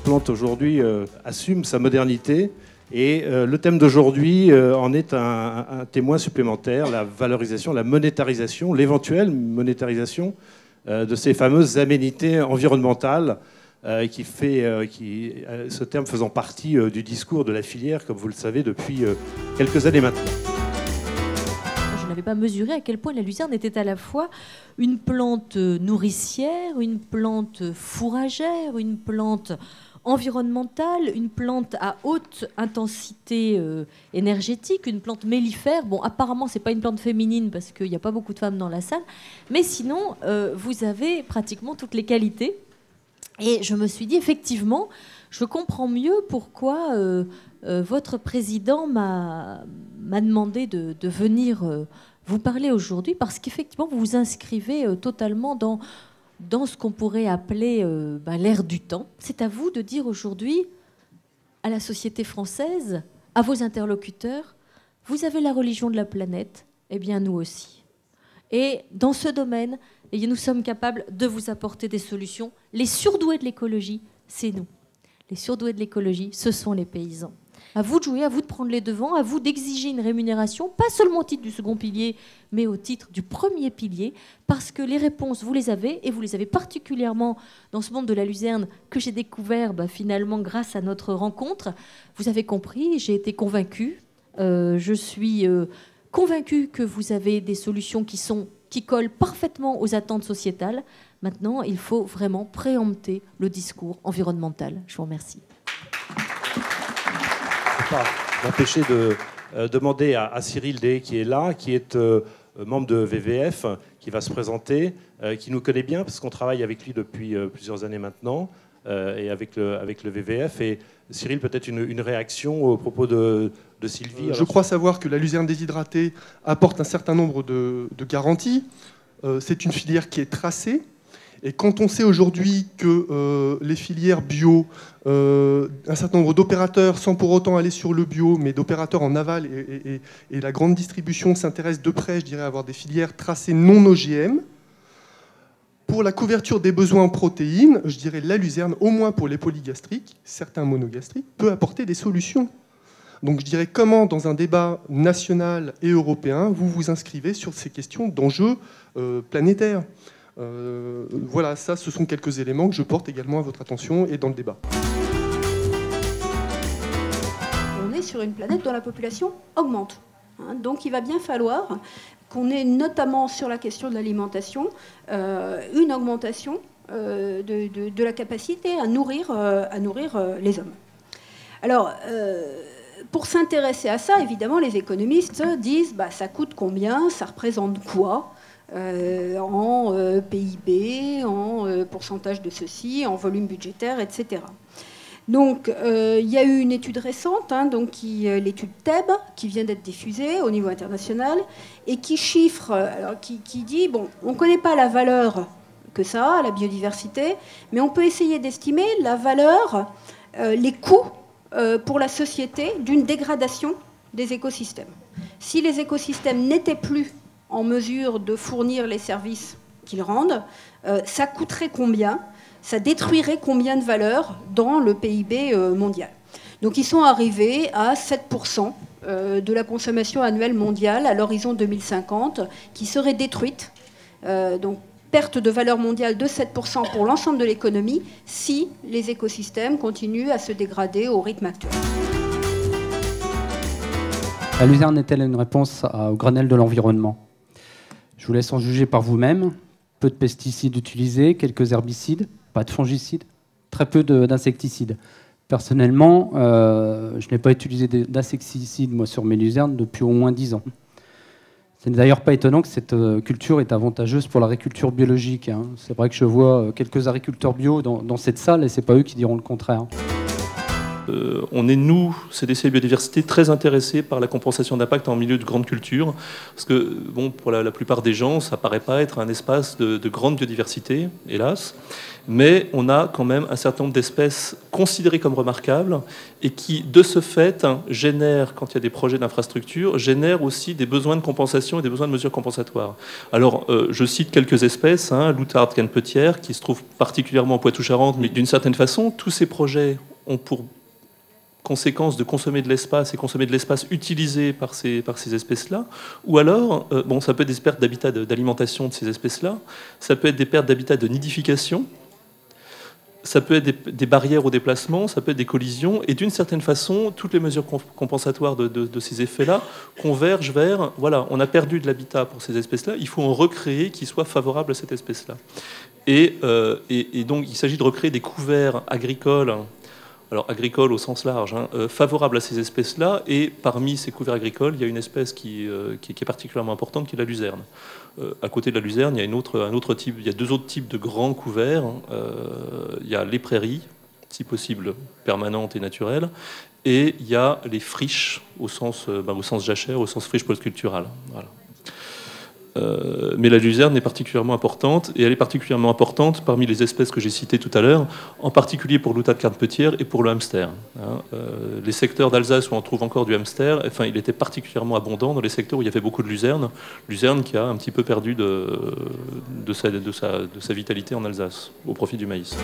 plante aujourd'hui assume sa modernité. Et le thème d'aujourd'hui en est un témoin supplémentaire, la valorisation, la monétarisation, l'éventuelle monétarisation de ces fameuses aménités environnementales, ce terme faisant partie du discours de la filière, comme vous le savez, depuis quelques années maintenant. Je n'avais pas mesuré à quel point la lucerne était à la fois une plante nourricière, une plante fourragère, une plante environnementale, une plante à haute intensité énergétique, une plante mellifère. Bon, apparemment, ce n'est pas une plante féminine parce qu'il n'y a pas beaucoup de femmes dans la salle, mais sinon, vous avez pratiquement toutes les qualités. Et je me suis dit, effectivement, je comprends mieux pourquoi votre président m'a demandé de venir vous parler aujourd'hui, parce qu'effectivement, vous vous inscrivez totalement dans ce qu'on pourrait appeler l'ère du temps. C'est à vous de dire aujourd'hui à la société française, à vos interlocuteurs, vous avez la religion de la planète, eh bien nous aussi. Et dans ce domaine, nous sommes capables de vous apporter des solutions. Les surdoués de l'écologie, c'est nous. Les surdoués de l'écologie, ce sont les paysans. À vous de jouer, à vous de prendre les devants, à vous d'exiger une rémunération, pas seulement au titre du second pilier, mais au titre du premier pilier, parce que les réponses, vous les avez, et vous les avez particulièrement dans ce monde de la luzerne que j'ai découvert finalement grâce à notre rencontre. Vous avez compris, j'ai été convaincue. Je suis convaincue que vous avez des solutions qui collent parfaitement aux attentes sociétales. Maintenant, il faut vraiment préempter le discours environnemental. Je vous remercie. Pas m'empêcher de demander à Cyril Day, qui est là, qui est membre de VVF, qui va se présenter, qui nous connaît bien, parce qu'on travaille avec lui depuis plusieurs années maintenant, et avec le VVF. Et Cyril, peut-être une réaction au propos de Sylvie. Je crois savoir que la luzerne déshydratée apporte un certain nombre de garanties. C'est une filière qui est tracée. Et quand on sait aujourd'hui que les filières bio, un certain nombre d'opérateurs, sans pour autant aller sur le bio, mais d'opérateurs en aval, et la grande distribution s'intéresse de près, je dirais, à avoir des filières tracées non OGM, pour la couverture des besoins en protéines, je dirais la luzerne, au moins pour les polygastriques, certains monogastriques, peut apporter des solutions. Donc je dirais comment, dans un débat national et européen, vous vous inscrivez sur ces questions d'enjeux planétaires. Voilà, ça, ce sont quelques éléments que je porte également à votre attention et dans le débat. On est sur une planète dont la population augmente. Donc il va bien falloir qu'on ait, notamment sur la question de l'alimentation, une augmentation de la capacité à nourrir les hommes. Alors, pour s'intéresser à ça, évidemment, les économistes disent ça coûte combien, ça représente quoi en PIB, en pourcentage de ceci, en volume budgétaire, etc. Donc, il y a eu une étude récente, l'étude TEB, qui vient d'être diffusée au niveau international, et qui chiffre, qui dit, bon, on ne connaît pas la valeur que ça a, la biodiversité, mais on peut essayer d'estimer la valeur, les coûts pour la société d'une dégradation des écosystèmes. Si les écosystèmes n'étaient plus en mesure de fournir les services qu'ils rendent, ça coûterait combien ? Ça détruirait combien de valeur dans le PIB mondial ? Donc ils sont arrivés à 7% de la consommation annuelle mondiale à l'horizon 2050 qui serait détruite. Donc perte de valeur mondiale de 7% pour l'ensemble de l'économie si les écosystèmes continuent à se dégrader au rythme actuel. La luzerne est-elle une réponse au Grenelle de l'environnement ? Je vous laisse en juger par vous-même. Peu de pesticides utilisés, quelques herbicides, pas de fongicides, très peu d'insecticides. Personnellement, je n'ai pas utilisé d'insecticides moi, sur mes luzernes depuis au moins 10 ans. Ce n'est d'ailleurs pas étonnant que cette culture est avantageuse pour l'agriculture biologique. C'est vrai que je vois quelques agriculteurs bio dans cette salle et ce n'est pas eux qui diront le contraire. On est, nous, CDC Biodiversité, très intéressés par la compensation d'impact en milieu de grande culture, parce que, bon, pour la plupart des gens, ça ne paraît pas être un espace de grande biodiversité, hélas, mais on a quand même un certain nombre d'espèces considérées comme remarquables et qui, de ce fait, génèrent, quand il y a des projets d'infrastructure, génèrent aussi des besoins de compensation et des besoins de mesures compensatoires. Alors, je cite quelques espèces, l'outarde canepetière, qui se trouve particulièrement en Poitou-Charentes, mais d'une certaine façon, tous ces projets ont pour conséquence de consommer de l'espace et consommer de l'espace utilisé par ces espèces-là, ou alors, bon, ça peut être des pertes d'habitat d'alimentation de ces espèces-là, ça peut être des pertes d'habitat de nidification, ça peut être des barrières au déplacement, ça peut être des collisions, et d'une certaine façon, toutes les mesures compensatoires de ces effets-là convergent vers, voilà, on a perdu de l'habitat pour ces espèces-là, il faut en recréer qui soit favorable à cette espèce-là. Et donc, il s'agit de recréer des couverts agricoles, alors agricole au sens large, favorable à ces espèces-là, et parmi ces couverts agricoles, il y a une espèce qui est particulièrement importante, qui est la luzerne. À côté de la luzerne, il y a un autre type, il y a deux autres types de grands couverts. Il y a les prairies, si possible permanentes et naturelles, et il y a les friches au sens jachère, au sens friche post-culturale. Voilà. Mais la luzerne est particulièrement importante, et elle est particulièrement importante parmi les espèces que j'ai citées tout à l'heure, en particulier pour l'outarde canepetière et pour le hamster. Les secteurs d'Alsace où on trouve encore du hamster, enfin, il était particulièrement abondant dans les secteurs où il y avait beaucoup de luzerne qui a un petit peu perdu de sa vitalité en Alsace, au profit du maïs.